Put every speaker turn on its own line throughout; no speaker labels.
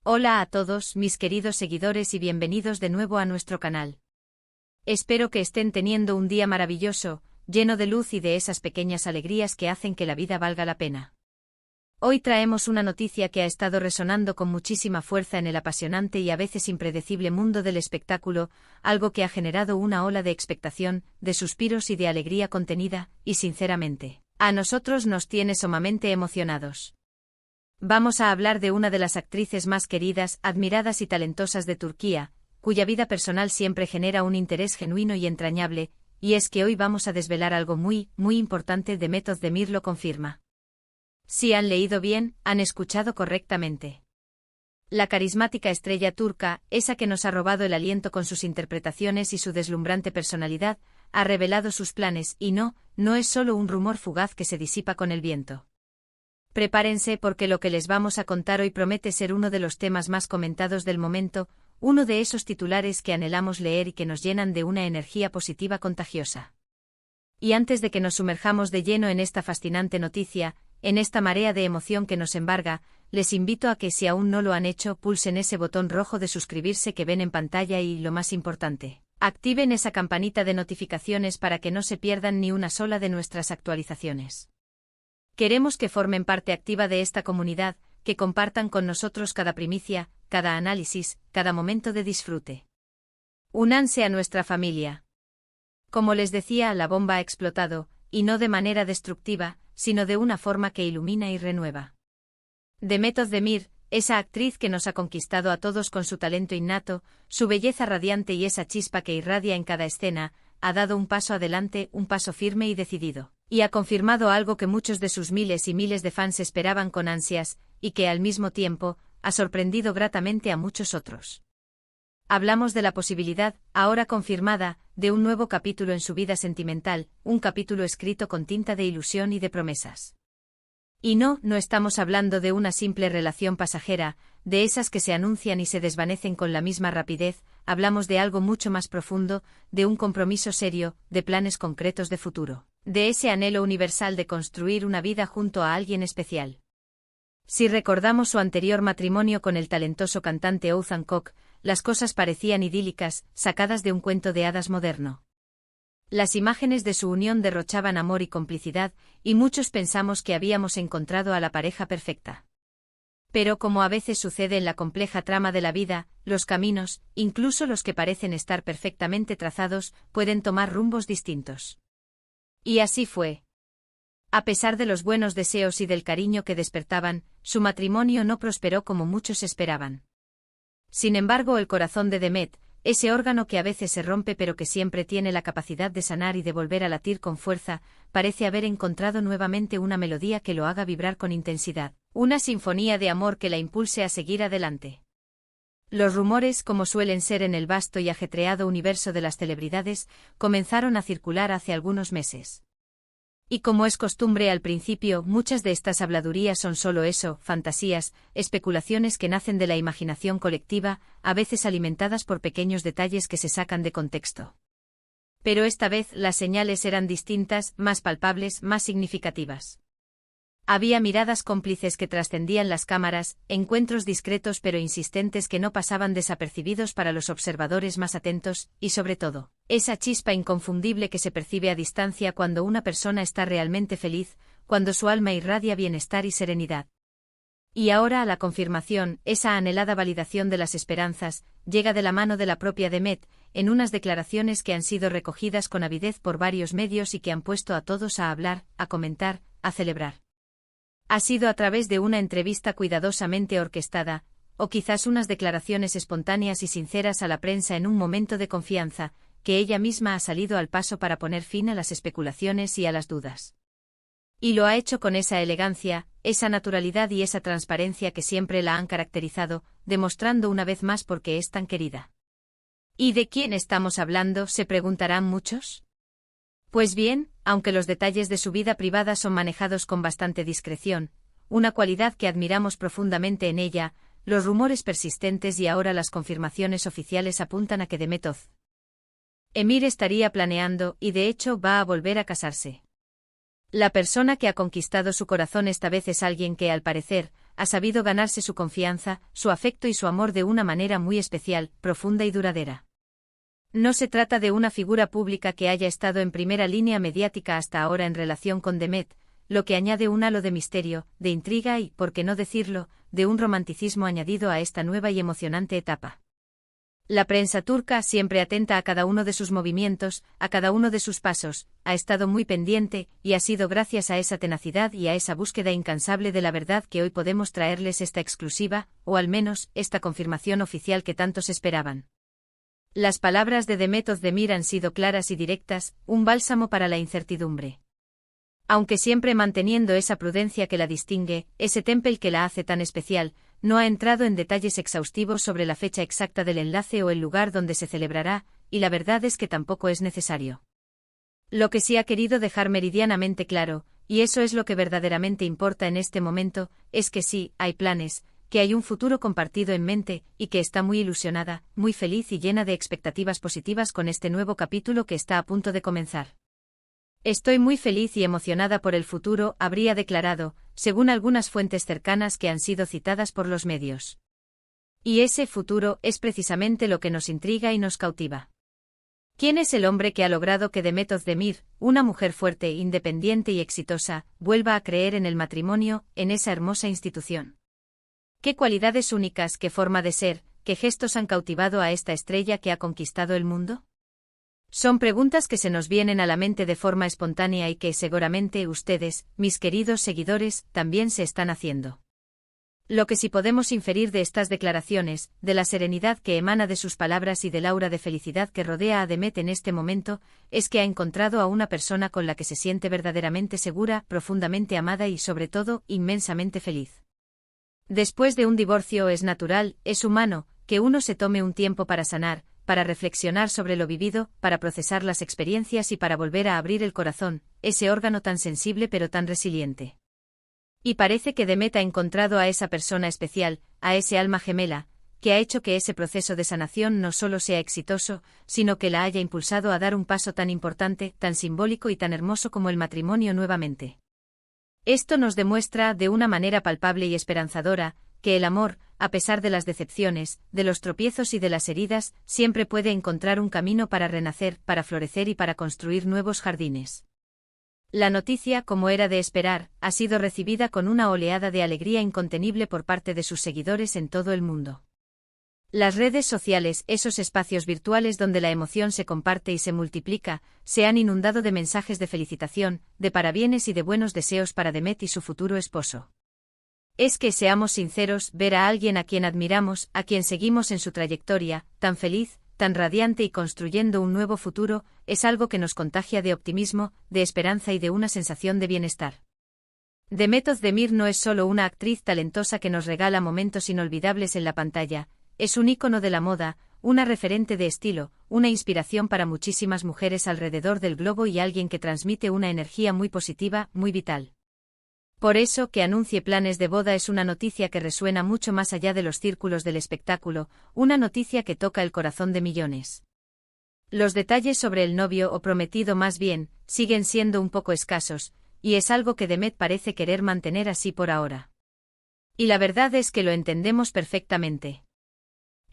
Hola a todos, mis queridos seguidores y bienvenidos de nuevo a nuestro canal. Espero que estén teniendo un día maravilloso, lleno de luz y de esas pequeñas alegrías que hacen que la vida valga la pena. Hoy traemos una noticia que ha estado resonando con muchísima fuerza en el apasionante y a veces impredecible mundo del espectáculo, algo que ha generado una ola de expectación, de suspiros y de alegría contenida, y sinceramente, a nosotros nos tiene sumamente emocionados. Vamos a hablar de una de las actrices más queridas, admiradas y talentosas de Turquía, cuya vida personal siempre genera un interés genuino y entrañable, y es que hoy vamos a desvelar algo muy importante. Demet Özdemir lo confirma. Si han leído bien, han escuchado correctamente. La carismática estrella turca, esa que nos ha robado el aliento con sus interpretaciones y su deslumbrante personalidad, ha revelado sus planes y no es solo un rumor fugaz que se disipa con el viento. Prepárense porque lo que les vamos a contar hoy promete ser uno de los temas más comentados del momento, uno de esos titulares que anhelamos leer y que nos llenan de una energía positiva contagiosa. Y antes de que nos sumerjamos de lleno en esta fascinante noticia, en esta marea de emoción que nos embarga, les invito a que si aún no lo han hecho, pulsen ese botón rojo de suscribirse que ven en pantalla y, lo más importante, activen esa campanita de notificaciones para que no se pierdan ni una sola de nuestras actualizaciones. Queremos que formen parte activa de esta comunidad, que compartan con nosotros cada primicia, cada análisis, cada momento de disfrute. Únanse a nuestra familia. Como les decía, la bomba ha explotado, y no de manera destructiva, sino de una forma que ilumina y renueva. Demet Özdemir, esa actriz que nos ha conquistado a todos con su talento innato, su belleza radiante y esa chispa que irradia en cada escena, ha dado un paso adelante, un paso firme y decidido. Y ha confirmado algo que muchos de sus miles y miles de fans esperaban con ansias, y que al mismo tiempo, ha sorprendido gratamente a muchos otros. Hablamos de la posibilidad, ahora confirmada, de un nuevo capítulo en su vida sentimental, un capítulo escrito con tinta de ilusión y de promesas. Y no estamos hablando de una simple relación pasajera, de esas que se anuncian y se desvanecen con la misma rapidez, hablamos de algo mucho más profundo, de un compromiso serio, de planes concretos de futuro, de ese anhelo universal de construir una vida junto a alguien especial. Si recordamos su anterior matrimonio con el talentoso cantante Oğuzhan Koç, las cosas parecían idílicas, sacadas de un cuento de hadas moderno. Las imágenes de su unión derrochaban amor y complicidad, y muchos pensamos que habíamos encontrado a la pareja perfecta. Pero como a veces sucede en la compleja trama de la vida, los caminos, incluso los que parecen estar perfectamente trazados, pueden tomar rumbos distintos. Y así fue. A pesar de los buenos deseos y del cariño que despertaban, su matrimonio no prosperó como muchos esperaban. Sin embargo, el corazón de Demet, ese órgano que a veces se rompe pero que siempre tiene la capacidad de sanar y de volver a latir con fuerza, parece haber encontrado nuevamente una melodía que lo haga vibrar con intensidad, una sinfonía de amor que la impulse a seguir adelante. Los rumores, como suelen ser en el vasto y ajetreado universo de las celebridades, comenzaron a circular hace algunos meses. Y como es costumbre al principio, muchas de estas habladurías son solo eso, fantasías, especulaciones que nacen de la imaginación colectiva, a veces alimentadas por pequeños detalles que se sacan de contexto. Pero esta vez las señales eran distintas, más palpables, más significativas. Había miradas cómplices que trascendían las cámaras, encuentros discretos pero insistentes que no pasaban desapercibidos para los observadores más atentos, y sobre todo, esa chispa inconfundible que se percibe a distancia cuando una persona está realmente feliz, cuando su alma irradia bienestar y serenidad. Y ahora la confirmación, esa anhelada validación de las esperanzas, llega de la mano de la propia Demet, en unas declaraciones que han sido recogidas con avidez por varios medios y que han puesto a todos a hablar, a comentar, a celebrar. Ha sido a través de una entrevista cuidadosamente orquestada, o quizás unas declaraciones espontáneas y sinceras a la prensa en un momento de confianza, que ella misma ha salido al paso para poner fin a las especulaciones y a las dudas. Y lo ha hecho con esa elegancia, esa naturalidad y esa transparencia que siempre la han caracterizado, demostrando una vez más por qué es tan querida. ¿Y de quién estamos hablando?, se preguntarán muchos. Pues bien, aunque los detalles de su vida privada son manejados con bastante discreción, una cualidad que admiramos profundamente en ella, los rumores persistentes y ahora las confirmaciones oficiales apuntan a que Demet Özdemir estaría planeando, y de hecho va a volver a casarse. La persona que ha conquistado su corazón esta vez es alguien que, al parecer, ha sabido ganarse su confianza, su afecto y su amor de una manera muy especial, profunda y duradera. No se trata de una figura pública que haya estado en primera línea mediática hasta ahora en relación con Demet, lo que añade un halo de misterio, de intriga y, por qué no decirlo, de un romanticismo añadido a esta nueva y emocionante etapa. La prensa turca, siempre atenta a cada uno de sus movimientos, a cada uno de sus pasos, ha estado muy pendiente, y ha sido gracias a esa tenacidad y a esa búsqueda incansable de la verdad que hoy podemos traerles esta exclusiva, o al menos, esta confirmación oficial que tantos esperaban. Las palabras de Demet Özdemir han sido claras y directas, un bálsamo para la incertidumbre. Aunque siempre manteniendo esa prudencia que la distingue, ese temple que la hace tan especial, no ha entrado en detalles exhaustivos sobre la fecha exacta del enlace o el lugar donde se celebrará, y la verdad es que tampoco es necesario. Lo que sí ha querido dejar meridianamente claro, y eso es lo que verdaderamente importa en este momento, es que sí, hay planes, que hay un futuro compartido en mente, y que está muy ilusionada, muy feliz y llena de expectativas positivas con este nuevo capítulo que está a punto de comenzar. Estoy muy feliz y emocionada por el futuro, habría declarado, según algunas fuentes cercanas que han sido citadas por los medios. Y ese futuro es precisamente lo que nos intriga y nos cautiva. ¿Quién es el hombre que ha logrado que Demet Özdemir, una mujer fuerte, independiente y exitosa, vuelva a creer en el matrimonio, en esa hermosa institución? ¿Qué cualidades únicas, qué forma de ser, qué gestos han cautivado a esta estrella que ha conquistado el mundo? Son preguntas que se nos vienen a la mente de forma espontánea y que seguramente ustedes, mis queridos seguidores, también se están haciendo. Lo que sí podemos inferir de estas declaraciones, de la serenidad que emana de sus palabras y del aura de felicidad que rodea a Demet en este momento, es que ha encontrado a una persona con la que se siente verdaderamente segura, profundamente amada y sobre todo, inmensamente feliz. Después de un divorcio es natural, es humano, que uno se tome un tiempo para sanar, para reflexionar sobre lo vivido, para procesar las experiencias y para volver a abrir el corazón, ese órgano tan sensible pero tan resiliente. Y parece que Demet ha encontrado a esa persona especial, a ese alma gemela, que ha hecho que ese proceso de sanación no solo sea exitoso, sino que la haya impulsado a dar un paso tan importante, tan simbólico y tan hermoso como el matrimonio nuevamente. Esto nos demuestra, de una manera palpable y esperanzadora, que el amor, a pesar de las decepciones, de los tropiezos y de las heridas, siempre puede encontrar un camino para renacer, para florecer y para construir nuevos jardines. La noticia, como era de esperar, ha sido recibida con una oleada de alegría incontenible por parte de sus seguidores en todo el mundo. Las redes sociales, esos espacios virtuales donde la emoción se comparte y se multiplica, se han inundado de mensajes de felicitación, de parabienes y de buenos deseos para Demet y su futuro esposo. Es que, seamos sinceros, ver a alguien a quien admiramos, a quien seguimos en su trayectoria, tan feliz, tan radiante y construyendo un nuevo futuro, es algo que nos contagia de optimismo, de esperanza y de una sensación de bienestar. Demet Özdemir no es solo una actriz talentosa que nos regala momentos inolvidables en la pantalla, es un ícono de la moda, una referente de estilo, una inspiración para muchísimas mujeres alrededor del globo y alguien que transmite una energía muy positiva, muy vital. Por eso, que anuncie planes de boda es una noticia que resuena mucho más allá de los círculos del espectáculo, una noticia que toca el corazón de millones. Los detalles sobre el novio o prometido más bien, siguen siendo un poco escasos, y es algo que Demet parece querer mantener así por ahora. Y la verdad es que lo entendemos perfectamente.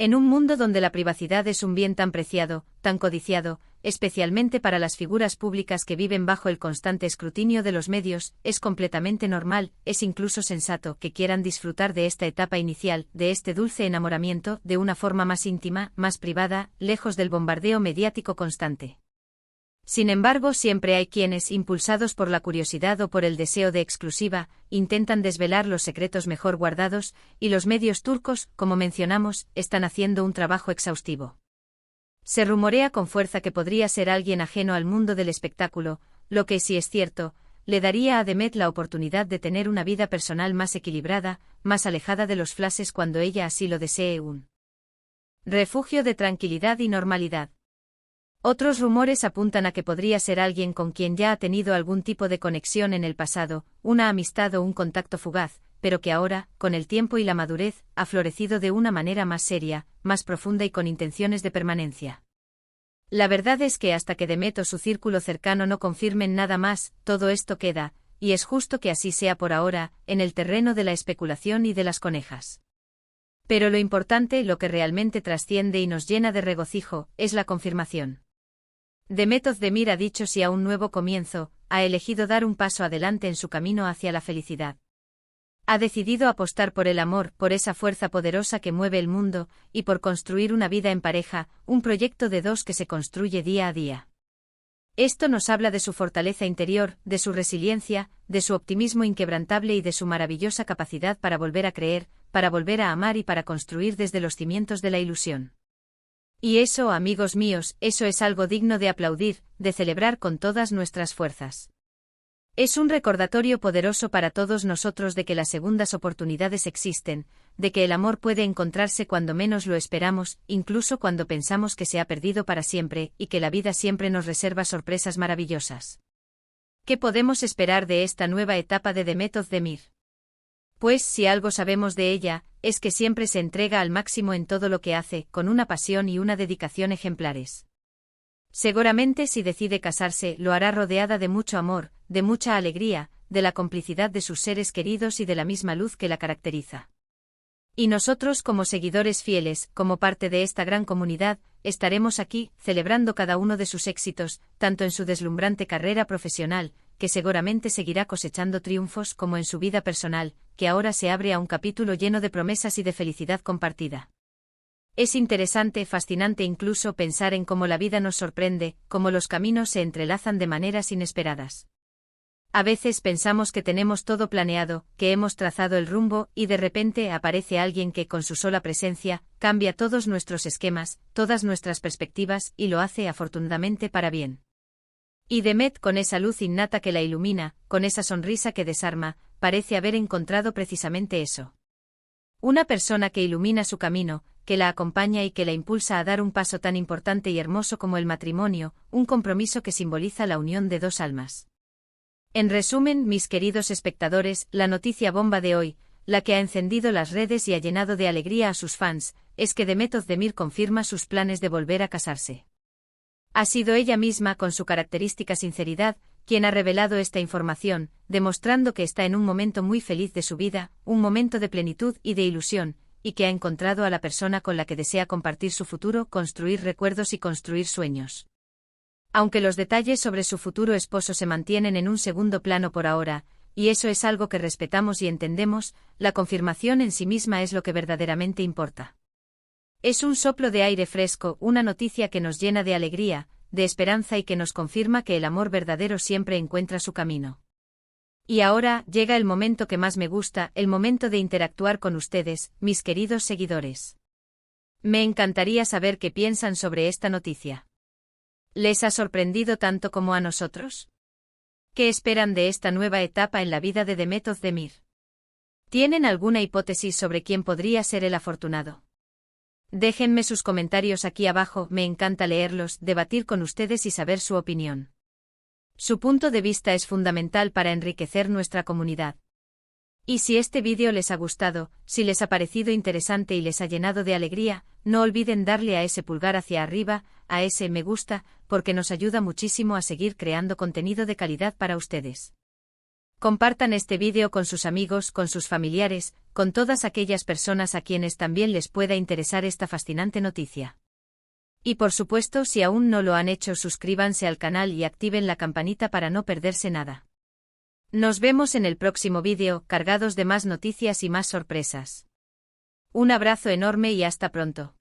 En un mundo donde la privacidad es un bien tan preciado, tan codiciado, especialmente para las figuras públicas que viven bajo el constante escrutinio de los medios, es completamente normal, es incluso sensato que quieran disfrutar de esta etapa inicial, de este dulce enamoramiento, de una forma más íntima, más privada, lejos del bombardeo mediático constante. Sin embargo, siempre hay quienes, impulsados por la curiosidad o por el deseo de exclusiva, intentan desvelar los secretos mejor guardados, y los medios turcos, como mencionamos, están haciendo un trabajo exhaustivo. Se rumorea con fuerza que podría ser alguien ajeno al mundo del espectáculo, lo que, si es cierto, le daría a Demet la oportunidad de tener una vida personal más equilibrada, más alejada de los flashes cuando ella así lo desee, un refugio de tranquilidad y normalidad. Otros rumores apuntan a que podría ser alguien con quien ya ha tenido algún tipo de conexión en el pasado, una amistad o un contacto fugaz, pero que ahora, con el tiempo y la madurez, ha florecido de una manera más seria, más profunda y con intenciones de permanencia. La verdad es que hasta que Demet o su círculo cercano no confirmen nada más, todo esto queda, y es justo que así sea por ahora, en el terreno de la especulación y de las conejas. Pero lo importante, lo que realmente trasciende y nos llena de regocijo, es la confirmación. Demet Özdemir ha dicho sí a un nuevo comienzo, ha elegido dar un paso adelante en su camino hacia la felicidad. Ha decidido apostar por el amor, por esa fuerza poderosa que mueve el mundo, y por construir una vida en pareja, un proyecto de dos que se construye día a día. Esto nos habla de su fortaleza interior, de su resiliencia, de su optimismo inquebrantable y de su maravillosa capacidad para volver a creer, para volver a amar y para construir desde los cimientos de la ilusión. Y eso, amigos míos, eso es algo digno de aplaudir, de celebrar con todas nuestras fuerzas. Es un recordatorio poderoso para todos nosotros de que las segundas oportunidades existen, de que el amor puede encontrarse cuando menos lo esperamos, incluso cuando pensamos que se ha perdido para siempre, y que la vida siempre nos reserva sorpresas maravillosas. ¿Qué podemos esperar de esta nueva etapa de Demet Özdemir? Pues si algo sabemos de ella, es que siempre se entrega al máximo en todo lo que hace, con una pasión y una dedicación ejemplares. Seguramente si decide casarse, lo hará rodeada de mucho amor, de mucha alegría, de la complicidad de sus seres queridos y de la misma luz que la caracteriza. Y nosotros, como seguidores fieles, como parte de esta gran comunidad, estaremos aquí, celebrando cada uno de sus éxitos, tanto en su deslumbrante carrera profesional, que seguramente seguirá cosechando triunfos, como en su vida personal, que ahora se abre a un capítulo lleno de promesas y de felicidad compartida. Es interesante, fascinante incluso pensar en cómo la vida nos sorprende, cómo los caminos se entrelazan de maneras inesperadas. A veces pensamos que tenemos todo planeado, que hemos trazado el rumbo, y de repente aparece alguien que con su sola presencia, cambia todos nuestros esquemas, todas nuestras perspectivas, y lo hace afortunadamente para bien. Y Demet, con esa luz innata que la ilumina, con esa sonrisa que desarma, parece haber encontrado precisamente eso. Una persona que ilumina su camino, que la acompaña y que la impulsa a dar un paso tan importante y hermoso como el matrimonio, un compromiso que simboliza la unión de dos almas. En resumen, mis queridos espectadores, la noticia bomba de hoy, la que ha encendido las redes y ha llenado de alegría a sus fans, es que Demet Özdemir confirma sus planes de volver a casarse. Ha sido ella misma, con su característica sinceridad, quien ha revelado esta información, demostrando que está en un momento muy feliz de su vida, un momento de plenitud y de ilusión, y que ha encontrado a la persona con la que desea compartir su futuro, construir recuerdos y construir sueños. Aunque los detalles sobre su futuro esposo se mantienen en un segundo plano por ahora, y eso es algo que respetamos y entendemos, la confirmación en sí misma es lo que verdaderamente importa. Es un soplo de aire fresco, una noticia que nos llena de alegría, de esperanza y que nos confirma que el amor verdadero siempre encuentra su camino. Y ahora, llega el momento que más me gusta, el momento de interactuar con ustedes, mis queridos seguidores. Me encantaría saber qué piensan sobre esta noticia. ¿Les ha sorprendido tanto como a nosotros? ¿Qué esperan de esta nueva etapa en la vida de Demet Özdemir? ¿Tienen alguna hipótesis sobre quién podría ser el afortunado? Déjenme sus comentarios aquí abajo, me encanta leerlos, debatir con ustedes y saber su opinión. Su punto de vista es fundamental para enriquecer nuestra comunidad. Y si este vídeo les ha gustado, si les ha parecido interesante y les ha llenado de alegría, no olviden darle a ese pulgar hacia arriba, a ese me gusta, porque nos ayuda muchísimo a seguir creando contenido de calidad para ustedes. Compartan este vídeo con sus amigos, con sus familiares, con todas aquellas personas a quienes también les pueda interesar esta fascinante noticia. Y por supuesto, si aún no lo han hecho, suscríbanse al canal y activen la campanita para no perderse nada. Nos vemos en el próximo vídeo, cargados de más noticias y más sorpresas. Un abrazo enorme y hasta pronto.